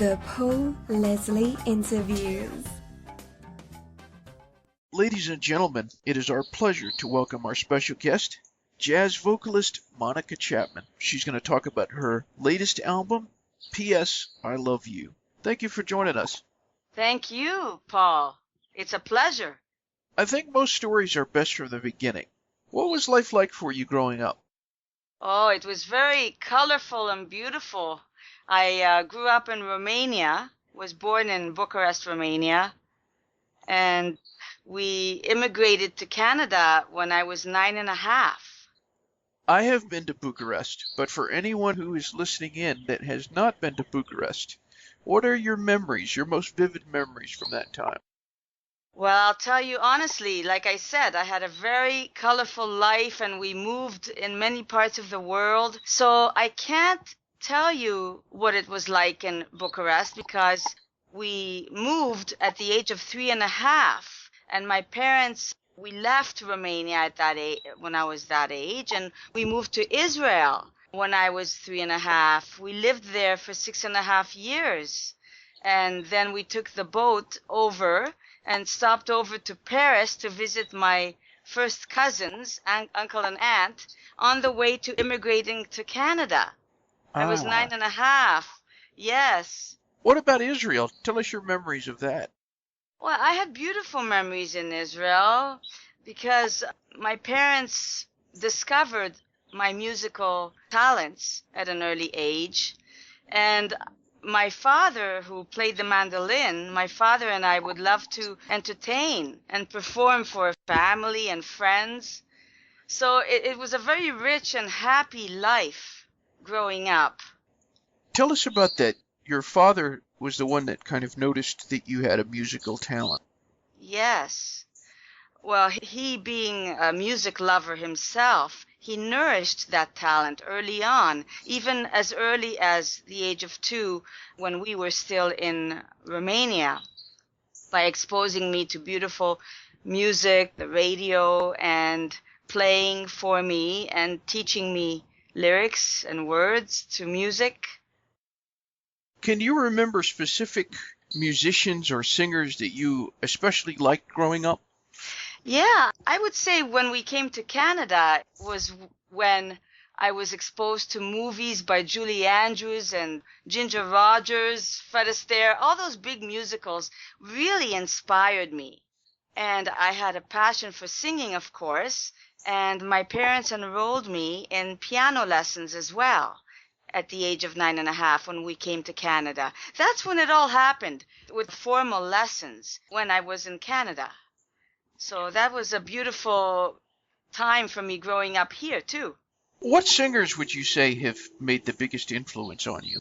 The Paul Leslie Interviews. Ladies and gentlemen, it is our pleasure to welcome our special guest, jazz vocalist Monica Chapman. She's going to talk about her latest album, P.S. I Love You. Thank you for joining us. Thank you, Paul. It's a pleasure. I think most stories are best from the beginning. What was life like for you growing up? Oh, it was very colorful and beautiful. I grew up in Romania, was born in Bucharest, Romania, and we immigrated to Canada when I was 9.5. I have been to Bucharest, but for anyone who is listening in that has not been to Bucharest, what are your memories, your most vivid memories from that time? Well, I'll tell you honestly, like I said, I had a very colorful life and we moved in many parts of the world. So I can't tell you what it was like in Bucharest because we moved at the age of 3.5. And my parents, we left Romania at that age, when I was that age, and we moved to Israel when I was 3.5. We lived there for 6.5 years. And then we took the boat over and stopped over to Paris to visit my first cousins, uncle and aunt, on the way to immigrating to Canada. I was 9.5. Yes. What about Israel? Tell us your memories of that. Well, I had beautiful memories in Israel because my parents discovered my musical talents at an early age. And my father, who played the mandolin, my father and I would love to entertain and perform for family and friends. So it was a very rich and happy life growing up. Tell us about that. Your father was the one that kind of noticed that you had a musical talent. Yes. Well, he being a music lover himself, he nourished that talent early on, even as early as the age of 2 when we were still in Romania, by exposing me to beautiful music, the radio, and playing for me and teaching me lyrics and words to music. Can you remember specific musicians or singers that you especially liked growing up? Yeah, I would say when we came to Canada was when I was exposed to movies by Julie Andrews and Ginger Rogers, Fred Astaire. All those big musicals really inspired me. And I had a passion for singing, of course, and my parents enrolled me in piano lessons as well at the age of 9.5 when we came to Canada. That's when it all happened, with formal lessons when I was in Canada. So that was a beautiful time for me growing up here, too. What singers would you say have made the biggest influence on you?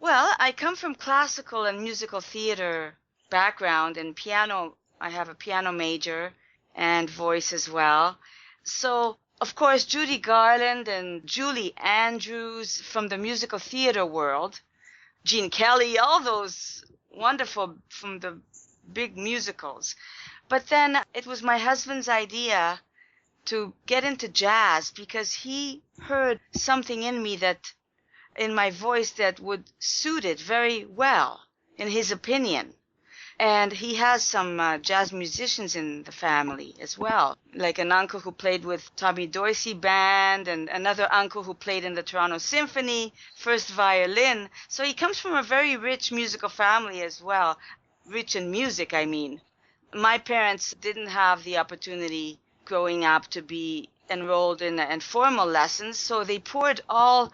Well, I come from classical and musical theater background and piano. I have a piano major and voice as well. So, of course, Judy Garland and Julie Andrews from the musical theater world, Gene Kelly, all those wonderful from the big musicals. But then it was my husband's idea to get into jazz because he heard something in me that, in my voice, that would suit it very well, in his opinion. And he has some jazz musicians in the family as well, like an uncle who played with Tommy Dorsey Band and another uncle who played in the Toronto Symphony, first violin. So he comes from a very rich musical family as well, rich in music, I mean. My parents didn't have the opportunity growing up to be enrolled in formal lessons, so they poured all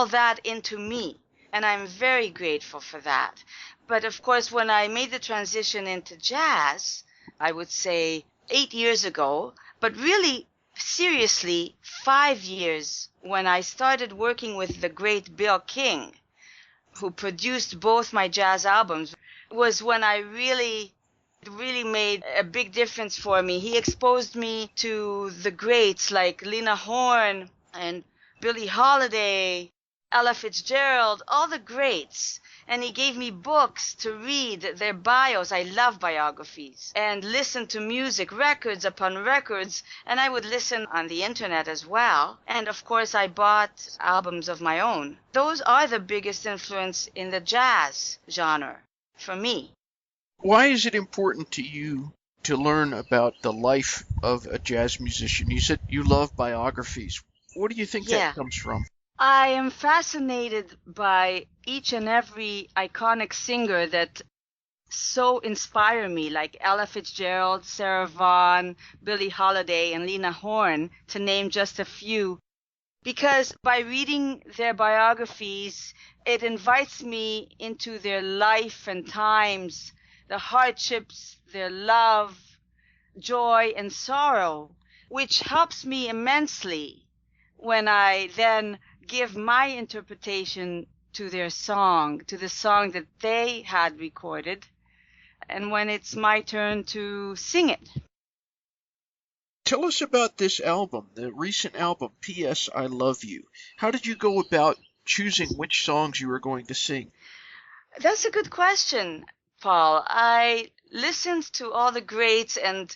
that into me, and I'm very grateful for that. But of course, when I made the transition into jazz, I would say 8 years ago, but really seriously 5 years when I started working with the great Bill King, who produced both my jazz albums, was when I really made a big difference for me. He exposed me to the greats like Lena Horne and Billie Holiday Ella Fitzgerald, all the greats. And he gave me books to read their bios. I love biographies. And listen to music, records upon records. And I would listen on the internet as well. And of course, I bought albums of my own. Those are the biggest influence in the jazz genre for me. Why is it important to you to learn about the life of a jazz musician? You said you love biographies. What do you think that comes from? I am fascinated by each and every iconic singer that so inspire me, like Ella Fitzgerald, Sarah Vaughan, Billie Holiday, and Lena Horne, to name just a few. Because by reading their biographies, it invites me into their life and times, the hardships, their love, joy, and sorrow, which helps me immensely when I then give my interpretation to their song, to the song that they had recorded, and when it's my turn to sing it. Tell us about this album, the recent album, P.S. I Love You. How did you go about choosing which songs you were going to sing? That's a good question, Paul. I listened to all the greats and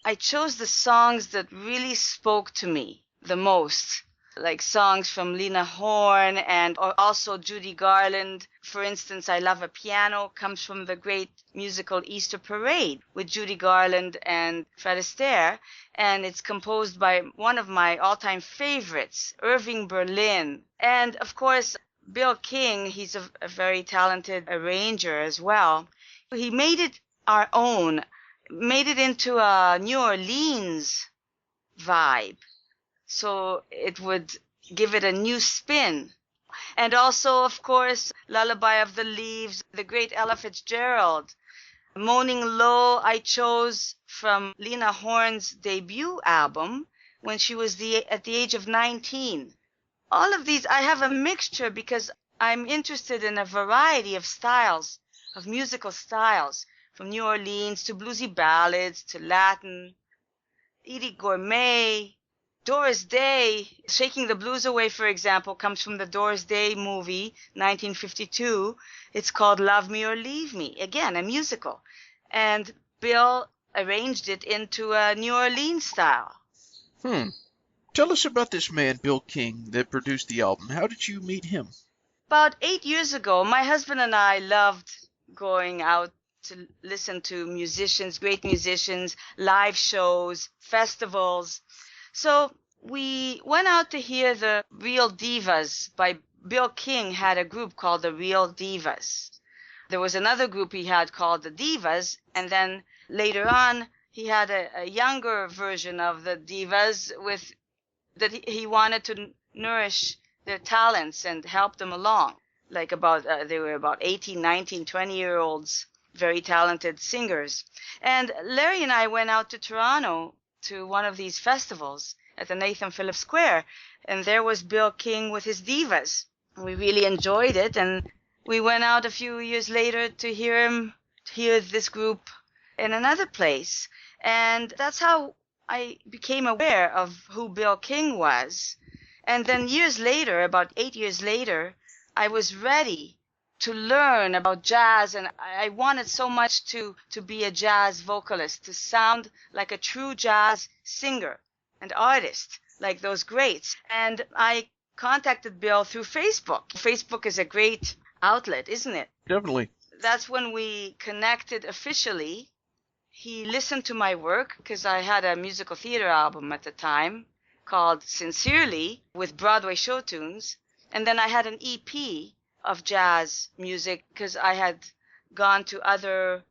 I chose the songs that really spoke to me the most, like songs from Lena Horne and also Judy Garland. For instance, I Love a Piano comes from the great musical Easter Parade with Judy Garland and Fred Astaire, and it's composed by one of my all-time favorites, Irving Berlin. And of course, Bill King, he's a very talented arranger as well. He made it our own, made it into a New Orleans vibe, so it would give it a new spin. And also, of course, Lullaby of the Leaves, the great Ella Fitzgerald. Moaning Low I chose from Lena Horne's debut album when she was at the age of 19. All of these, I have a mixture because I'm interested in a variety of styles, of musical styles, from New Orleans to bluesy ballads to Latin. Edie Gourmet, Doris Day, Shaking the Blues Away, for example, comes from the Doris Day movie, 1952. It's called Love Me or Leave Me, again, a musical. And Bill arranged it into a New Orleans style. Tell us about this man, Bill King, that produced the album. How did you meet him? About 8 years ago, my husband and I loved going out to listen to musicians, great musicians, live shows, festivals. So we went out to hear the Real Divas by Bill King. Had a group called the Real Divas. There was another group he had called the Divas, and then later on he had a younger version of the Divas that he wanted to nourish their talents and help them along. Like they were about 18, 19, 20-year-olds, very talented singers. And Larry and I went out to Toronto to one of these festivals at the Nathan Phillips Square, and there was Bill King with his Divas. We really enjoyed it, and we went out a few years later to hear this group in another place. And that's how I became aware of who Bill King was. And then years later, about 8 years later, I was ready to learn about jazz, and I wanted so much to be a jazz vocalist, to sound like a true jazz singer and artist, like those greats. And I contacted Bill through Facebook. Facebook is a great outlet, isn't it? Definitely. That's when we connected officially. He listened to my work because I had a musical theater album at the time called Sincerely with Broadway show tunes. And then I had an EP of jazz music because I had gone to other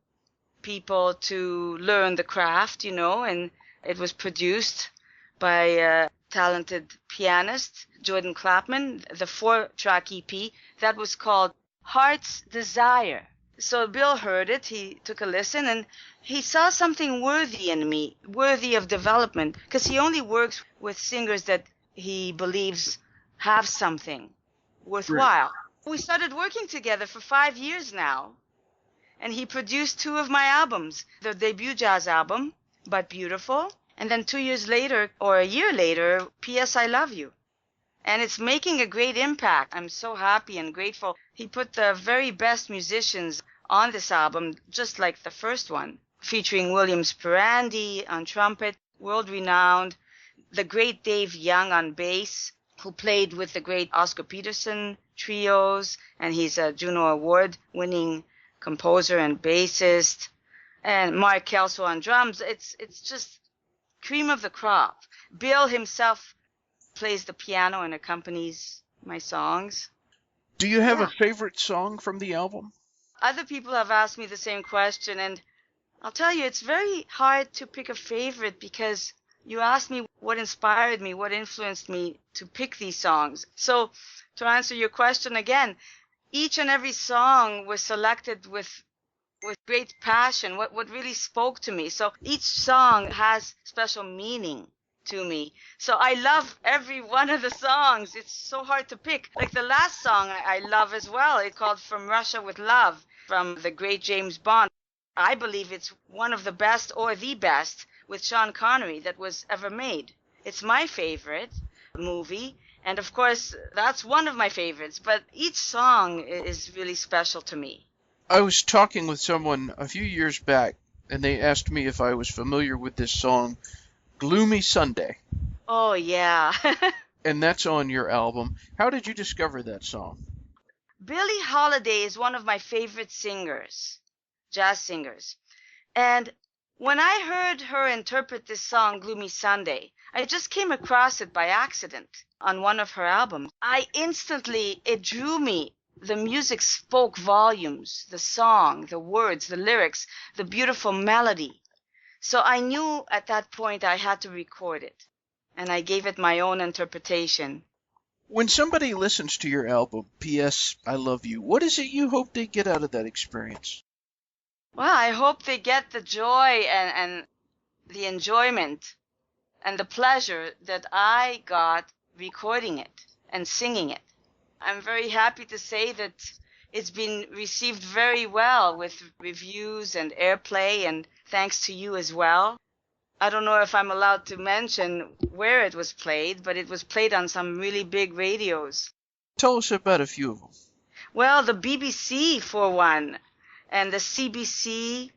people to learn the craft, and it was produced by a talented pianist, Jordan Clapman, the 4-track EP that was called Heart's Desire. So Bill heard it, he took a listen, and he saw something worthy in me, worthy of development, because he only works with singers that he believes have something worthwhile. Right. We started working together for 5 years now, and he produced 2 of my albums, the debut jazz album, But Beautiful, and then 2 years later, or a year later, P.S. I Love You. and it's making a great impact. I'm so happy and grateful. He put the very best musicians on this album, just like the first one, featuring William Sperandi on trumpet, world-renowned, the great Dave Young on bass, who played with the great Oscar Peterson trios, and he's a Juno Award-winning composer and bassist, and Mark Kelso on drums. It's just cream of the crop. Bill himself plays the piano and accompanies my songs. Do you have a favorite song from the album? Other people have asked me the same question, and I'll tell you, it's very hard to pick a favorite because you asked me what inspired me, what influenced me to pick these songs. So to answer your question again, each and every song was selected with great passion, what really spoke to me. So each song has special meaning to me. So I love every one of the songs. It's so hard to pick. Like the last song I love as well. It's called From Russia with Love from the great James Bond. I believe it's one of the best or the best with Sean Connery that was ever made. It's my favorite movie. And of course, that's one of my favorites. But each song is really special to me. I was talking with someone a few years back, and they asked me if I was familiar with this song, Gloomy Sunday. Oh, yeah. And that's on your album. How did you discover that song? Billie Holiday is one of my favorite singers, jazz singers. And when I heard her interpret this song, Gloomy Sunday, I just came across it by accident on one of her albums. It drew me. The music spoke volumes, the song, the words, the lyrics, the beautiful melody. So I knew at that point I had to record it, and I gave it my own interpretation. When somebody listens to your album, P.S. I Love You, what is it you hope they get out of that experience? Well, I hope they get the joy and the enjoyment and the pleasure that I got recording it and singing it. I'm very happy to say that it's been received very well with reviews and airplay, and thanks to you as well. I don't know if I'm allowed to mention where it was played, but it was played on some really big radios. Tell us about a few of them. Well, the BBC for one, and the CBC.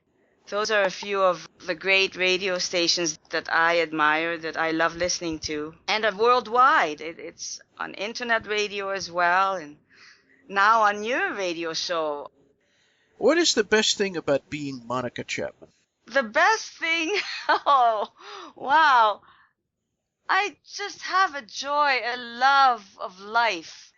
Those are a few of the great radio stations that I admire, that I love listening to. And worldwide. It's on internet radio as well, and now on your radio show. What is the best thing about being Monica Chapman? The best thing? Oh, wow. I just have a joy, a love of life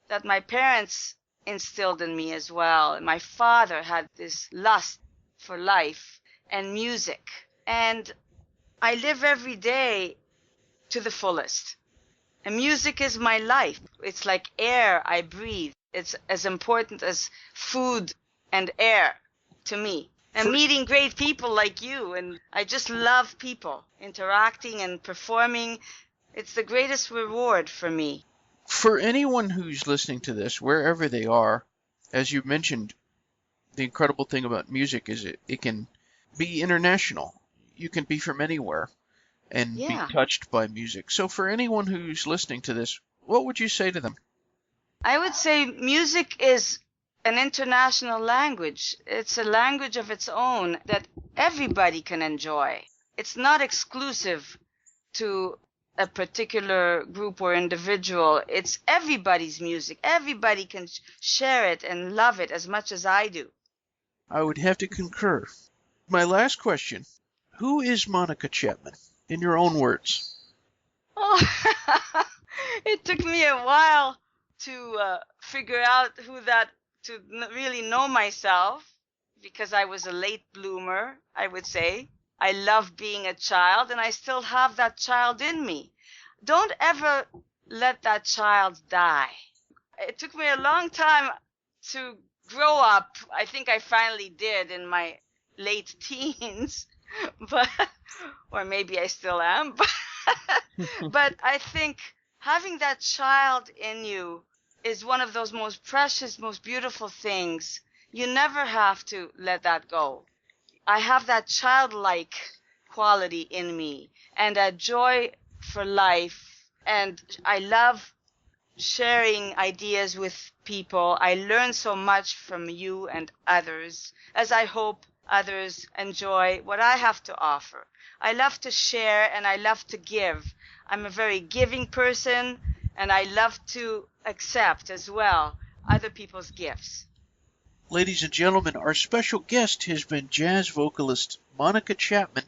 that my parents instilled in me as well. And my father had this lust for life and music. And I live every day to the fullest. And music is my life. It's like air I breathe. It's as important as food and air to me. And meeting great people like you. And I just love people interacting and performing. It's the greatest reward for me. For anyone who's listening to this, wherever they are, as you mentioned, the incredible thing about music is it can be international. You can be from anywhere and be touched by music. So for anyone who's listening to this, what would you say to them? I would say music is an international language. It's a language of its own that everybody can enjoy. It's not exclusive to a particular group or individual. It's everybody's music. Everybody can share it and love it as much as I do. I would have to concur. My last question, who is Monica Chapman, in your own words? Oh, it took me a while to figure out to really know myself, because I was a late bloomer, I would say. I love being a child, and I still have that child in me. Don't ever let that child die. It took me a long time to grow up. I think I finally did in my late teens, or maybe I still am. But I think having that child in you is one of those most precious, most beautiful things. You never have to let that go. I have that childlike quality in me and a joy for life. And I love sharing ideas with people. I learn so much from you and others, as I hope others enjoy what I have to offer. I love to share and I love to give. I'm a very giving person, and I love to accept as well other people's gifts. Ladies and gentlemen, our special guest has been jazz vocalist Monica Chapman.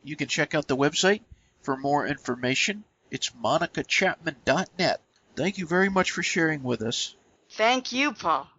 You can check out the website for more information. It's monicachapman.net. Thank you very much for sharing with us. Thank you, Paul.